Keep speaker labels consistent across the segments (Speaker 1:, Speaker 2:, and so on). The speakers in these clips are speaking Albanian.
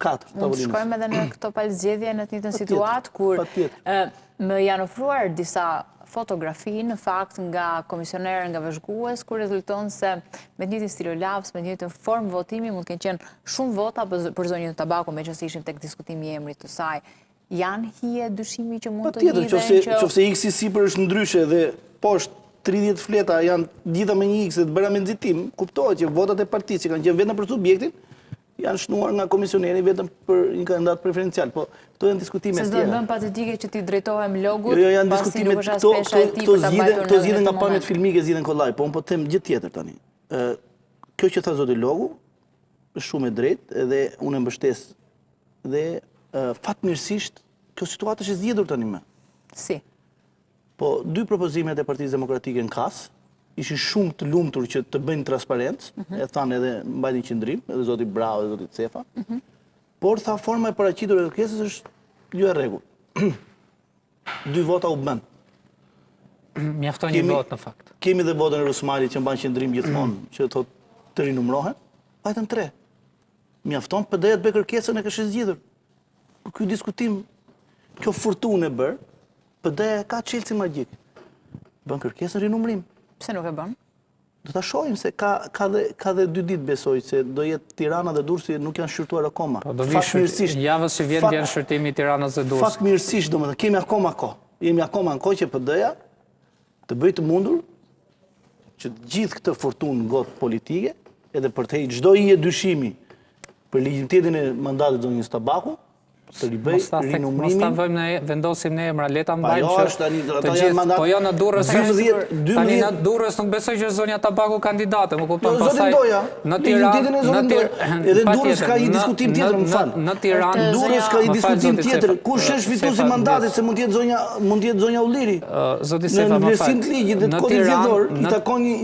Speaker 1: katër
Speaker 2: Mund të shkojmë edhe në këto palëzgjedhje në të njëjtën situatë kur më janë ofruar disa fotografi në fakt nga komisionerë nga vëzhgues, kur rezulton se me të njëjtin stilolavs, me të njëjtën formë votimi mund të kenë qenë shumë vota për zonjën e Tabaku, meqenëse ishim tek diskutimi i emrit të saj. Janë hije dyshimi që mund të lidhen që
Speaker 1: Qofse X-i sipër është ndryshe dhe poshtë 30 fleta janë gjitha me një X të bëra me nxitim, kuptohet që votat e partisë që kanë qenë vetëm për subjektin janë shnuar nga komisioneri vetëm për një kandidat preferencial, po këto janë diskutime
Speaker 2: tjera. Se s'do të bëjmë patetike që t'i drejtohem logut,
Speaker 1: janë diskutime këto zgjidhen nga pamjet filmike, zgjidhen kollaj, po unë po them gjë tjetër tani. Kjo që tha zoti Logu është shumë e drejtë dhe unë e mbështes dhe fatmirësisht kjo situatë është e zgjedhur tani më.
Speaker 2: Si?
Speaker 1: Po, 2 propozimet e Partisë Demokratike në kas, ishin shumë të lumtur që të bëjnë transparencë, e thanë edhe mbajtin qendrim, edhe zoti Brau edhe zoti Cefa, por tha forma e paraqitur e kërkesës është jo e rregull. 2 vota u bën.
Speaker 3: Mjafton një vot në fakt.
Speaker 1: Kemi dhe votën e Rusmalit që mban qendrim gjithmonë, që thotë të rinumrohen, vajtën 3. Mjafton PD-ja të bëjë kërkesën e kështu zgjidhur. Por ky diskutim, kjo furtunë e bër, PD-ja ka çelësi magjik. Bën kërkesën rinumrim.
Speaker 2: Pse nuk e bën?
Speaker 1: Do ta shohim se ka dhe 2 ditë besoj se do jetë Tirana dhe Durrësi nuk janë shqyrtuar akoma.
Speaker 3: Fatmirësisht javës që vjen shqyrtimi i Tiranës dhe Durrësit.
Speaker 1: Fatmirësisht domethënë kemi akoma kohë. Jemi akoma në kohë që PD-ja të bëjë të mundur që gjithë këtë fortunë gotë politike edhe për të hequr çdo hije dyshimi për legitimitetin e mandatit zonjës Tabaku, të ribëj rinumrimin.
Speaker 3: Mos ta vëjmë vendosim në emra, leta mbajmë që të gjithë, po jo në Durrës. Tani në Durrës nuk besoj që zonja Tabaku kandidate, më kupton pastaj. Në Tiranë,
Speaker 1: edhe në Durrës ka një diskutim tjetër, më fal.
Speaker 3: Në Tiranë,
Speaker 1: Durrës ka një diskutim tjetër, kush është fituesi i mandatit, se mund të jetë zonja Ulliri.
Speaker 3: Zoti Sefa,
Speaker 1: në vlerësim të ligjit dhe të kodit zgjedhor,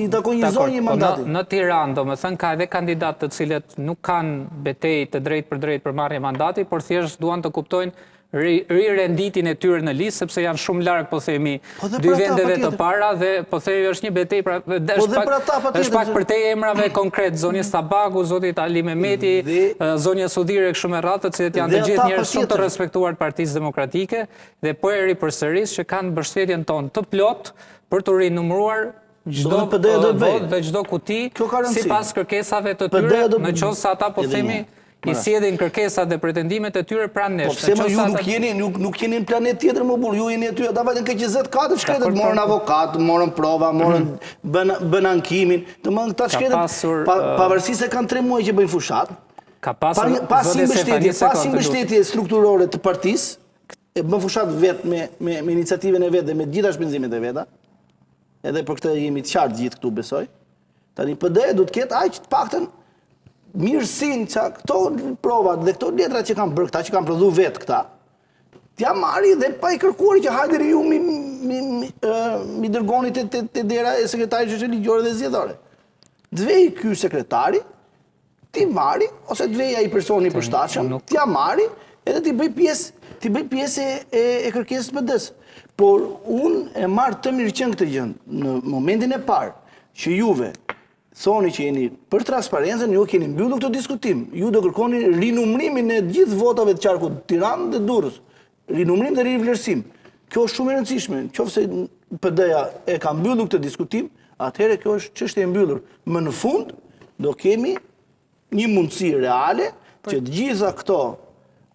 Speaker 1: i takon një zonjë mandatit.
Speaker 3: Në Tiranë, domethënë ka edhe kandidatë të cilët nuk kanë betejë të drejtë për drejtë për marrje mandati, por thjesht duan të kuptojnë rirenditin e tyre në listë, sepse janë shumë larg, po themi, 2 vendeve të para dhe po themi është një betejë, është pak për te emrave konkret, zonjës Tabaku, zotit Ali Mehmeti, zonja Sudire kështu me radhë, të cilët janë të gjithë njerëz shumë të respektuar të Partisë Demokratike dhe po e ripërsëris që kanë mbështetjen tonë të plot për të rinumëruar çdo vot dhe çdo kuti sipas kërkesave të tyre, në qoftë se ata po themi i sjellin kërkesat dhe pretendimet e tyre pranë nesh.
Speaker 1: Po pse më ju nuk jeni në planet tjetër më burr, ju jeni aty, ata vajtën KQ katër shkretet, morën avokat, morën prova, bën ankimin. Domethënë këta shkretet pavarësisht se kanë 3 muaj që bëjnë fushat. Pas mbështetje strukturore të partisë, e bën fushat vetë me iniciativën e vet dhe me gjitha shpenzimet e veta. Edhe për këtë jemi të qartë gjithë këtu besoj. Tani PD do të ketë aq të paktën mirësinë që këto provat dhe këto letra që kanë bërë këta, që kanë prodhuar vetë këta, t'ja marri dhe pa i kërkuar që hajde ju mi dërgoni te dera e sekretarit shoqërisë ligjore dhe zgjedhore. Dvej ky sekretari, ti marri, ose dvej ai personi i përshtatshëm, t'ja marri edhe ti bëj pjesë e kërkesës PD-s. Por unë e marr të mirëqen këtë gjë në momentin e parë që juve thoni që jeni për transparencën, ju keni mbyllur këtë diskutim. Ju do kërkoni rinumrimin e gjithë votave të qarkut Tiranë dhe Durrës. Rinumrim dhe rivlerësim. Kjo është shumë e rëndësishme. Qofse PD-ja e ka mbyllur këtë diskutim, atëherë kjo është çështje e mbyllur. Më në fund do kemi një mundësi reale që të gjitha këto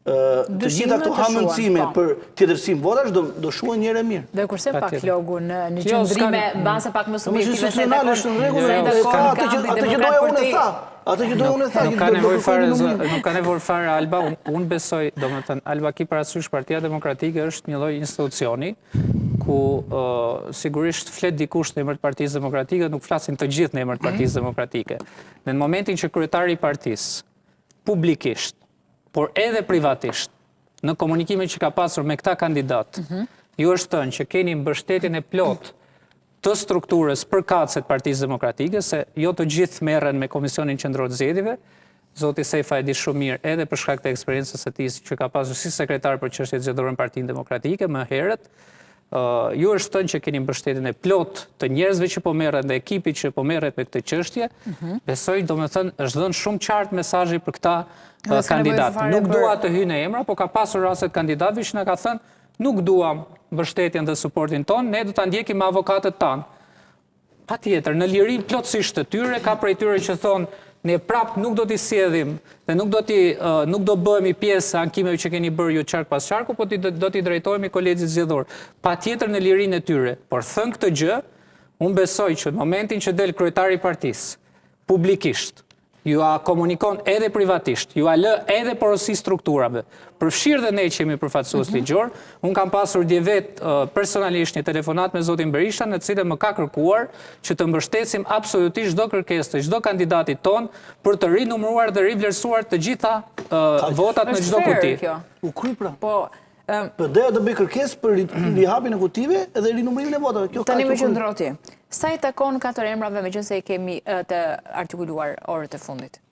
Speaker 1: hamëndësime për tjetërsim votash do shuhen një herë mirë.
Speaker 2: Dhe kurse pak Logu në qëndrime base pak më subjektive se
Speaker 1: atë që doja unë e tha. Atë që doja unë e tha.
Speaker 3: Nuk ka nevojë fare Alba, unë besoj, domethënë Alba ki parasysh Partia Demokratike është një lloj institucioni ku sigurisht flet dikush në emër të Partisë Demokratike, nuk flasin të gjithë në emër të Partisë Demokratike. Në momentin që kryetari i partisë publikisht por edhe privatisht, në komunikimin që ka pasur me këta kandidat, ju është thënë që keni mbështetjen e plot të strukturës përkatëse të Partisë Demokratike, se jo të gjithë merren me Komisionin Qendror të Zgjedhjeve, zoti Sefa e di shumë mirë edhe për shkak të eksperiencës së tij që ka pasur si sekretar për çështjet zgjedhore në Partinë Demokratike më herët, ju është thënë që keni mbështetjen e plot të njerëzve që po merren dhe ekipit që po merret me këtë çështje, besoj domethënë është dhënë shumë qartë mesazhi për këta kandidatë. Nuk dua të hyj në emra, po ka pasur raste kandidatëve që na ka thënë nuk duam mbështetjen dhe suportin ton, ne do ta ndjekim me avokatët tanë. Patjetër, në lirin plotësisht të tyre, ka prej tyre që thonë ne prap nuk do t'i sjedhim dhe nuk do bëhemi pjesë ankimeve që keni bërë ju qark pas qarku, po do t'i drejtojmë kolegjit zgjedhor. Patjetër në lirin e tyre, por thënë këtë gjë, unë besoj që në momentin që del kryetari i partisë publikisht, ju a komunikon edhe privatisht, ju a lë edhe porosi strukturave, përfshirë dhe ne që jemi përfaqësues ligjor. Unë kam pasur dje vetë personalisht një telefonat me zotin Berisha, në cilën më ka kërkuar që të mbështetsim absolutisht çdo kërkesë të çdo kandidatit ton për të rinumëruar dhe rivlerësuar të gjitha votat në çdo kuti.
Speaker 1: U kry pra.
Speaker 2: Po,
Speaker 1: PD do bëj kërkesë për rihapin e kutive dhe rinumërimin e votave.
Speaker 2: Tani më qëndroti. Sa i takon 4 emrave, megjithëse i kemi të artikuluar orët e fundit?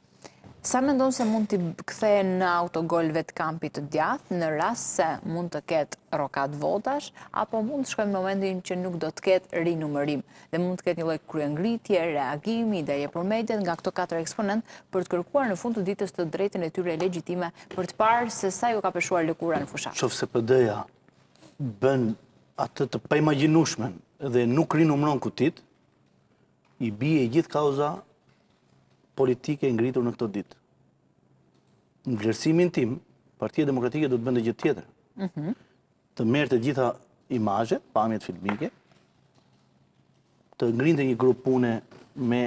Speaker 2: Sa mendon se mund t'i kthehen në autogol vetë kampit të djathtë në rast se mund të ketë rokat votash, apo mund të shkojmë në momentin që nuk do të ketë rinumërim dhe mund të ketë një lloj kryengritje, reagimi, ideje për mediat nga këto 4 eksponent për të kërkuar në fund të ditës të drejtën e tyre legjitime për të parë se sa ju ka peshuar lëkura në fushat.
Speaker 1: Qofse PD-ja bën atë të paimagjinueshmen dhe nuk rinumëron kutit, i bie gjithë kauza politike ngritur në këto ditë. Në vlerësimin tim, Partia Demokratike do të bënte gjë tjetër. Të merrte gjitha imazhet, pamjet filmike, të ngrinte një grup pune me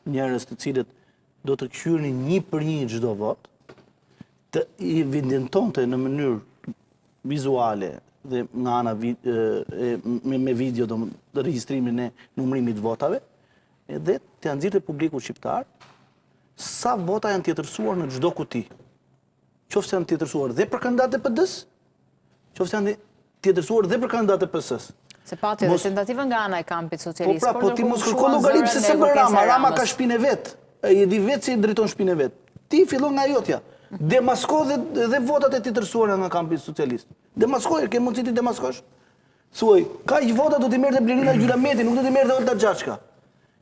Speaker 1: njerëz të cilët do të kthyenin 1 për 1 çdo vot, të evidentonte në mënyrë vizuale dhe nga ana me video të regjistrimin e numërimit votave, edhe të nxirrte publiku shqiptar sa vota janë tjetërsuar në çdo kuti. Qofse janë tjetërsuar dhe për kandidatët e PD-s, qofse janë tjetërsuar dhe për kandidatët e PS-s.
Speaker 2: Se pati dhe tentativa nga ana e kampit socialist.
Speaker 1: Po ti mos kërko llogarim se se bën Rama. Rama ka shtëpinë e vet. Ai e di vetë se i drejton shtëpinë e vet. Ti fillon nga jotja. Demasko dhe votat e tjetërsuara nga kampi socialist. Demaskoj, ke mundësi ti demaskosh? Thuaj, kaq vota do t'i merrte Blerina Gjylameti, nuk do t'i merrte Olta Xhaçka.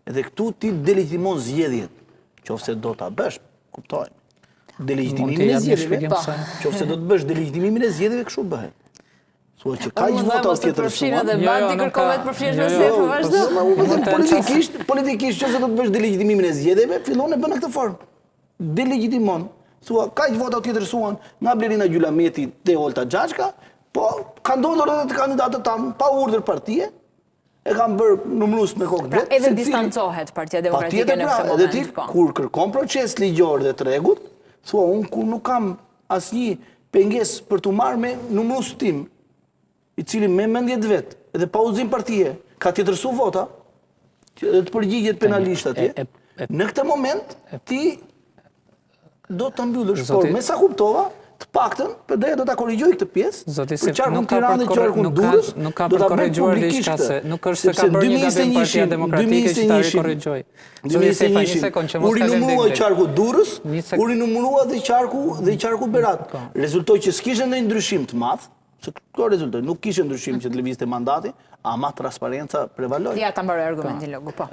Speaker 1: Edhe këtu ti delegitimon zgjedhjet. Qofse do ta bësh, kuptojmë. Delegjitimimin e zgjedhjeve, qofse do të bësh delegjitimimin e zgjedhjeve, kështu bëhet. Thuaj që kaq vota tjetërsuara.
Speaker 2: Dhe bandi kërkohet përfshirësh me se po vazhdo.
Speaker 1: Politikisht qofse do të bësh delegjitimimin e zgjedhjeve, fillon e bën në këtë formë. Delegjitimon. Thua, kaq vota tjetërsuan nga Blerina Gjylameti dhe Olta Xhaçka, po ka ndodhur edhe të kandidatët tanë pa urdhër partie, e kanë bërë numërus me kokë drejt.
Speaker 2: Edhe distancohet Partia Demokratike në këtë moment.
Speaker 1: Edhe ti, kur kërkon proces ligjor dhe tregut, thua, unë kur nuk kam asnjë pengesë për të marrë me numërus tim, i cili me mendjet vet, edhe pa udhëzim partie, ka tjetërsu vota, të përgjigjet penalisht atje. Në këtë moment, ti do të mbyllësh, por me sa kuptova, të paktën, PD-ja do ta korrigjojë këtë pjesë. Për qarkun Tiranë dhe qarkun Durrës, do ta bëj publikisht këtë.
Speaker 3: Nuk është se ka bërë një gabim Partia Demokratike që ta rikorrigjoj.
Speaker 1: 2021 u rinumërua qarku Durrës, u rinumërua dhe qarku Berat. Rezultoi që s'kishte ndonjë ndryshim të madh, se kjo rezultoi, nuk kishte ndryshim që të lëvizte mandati, ama transparenca prevaloi.
Speaker 2: Ja ta mbaroj argumentin logu, po.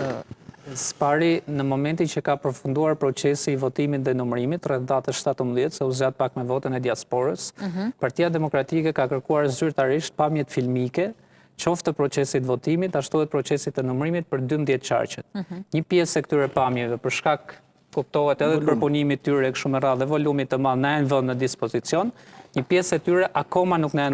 Speaker 3: Spari, në momentin që ka përfunduar procesi i votimit dhe numërimit, rreth datës 17, se u zgjat pak me votën e diasporës, Partia Demokratike ka kërkuar zyrtarisht pamjet filmike, qoftë të procesit votimit, ashtu edhe procesit të numërimit për 12 qarqet. Një pjesë e këtyre pamjeve, për shkak kuptohet edhe të përpunimit tyre kështu me radhë dhe volumit të madh na janë vënë në dispozicion, një pjesë e tyre akoma nuk na janë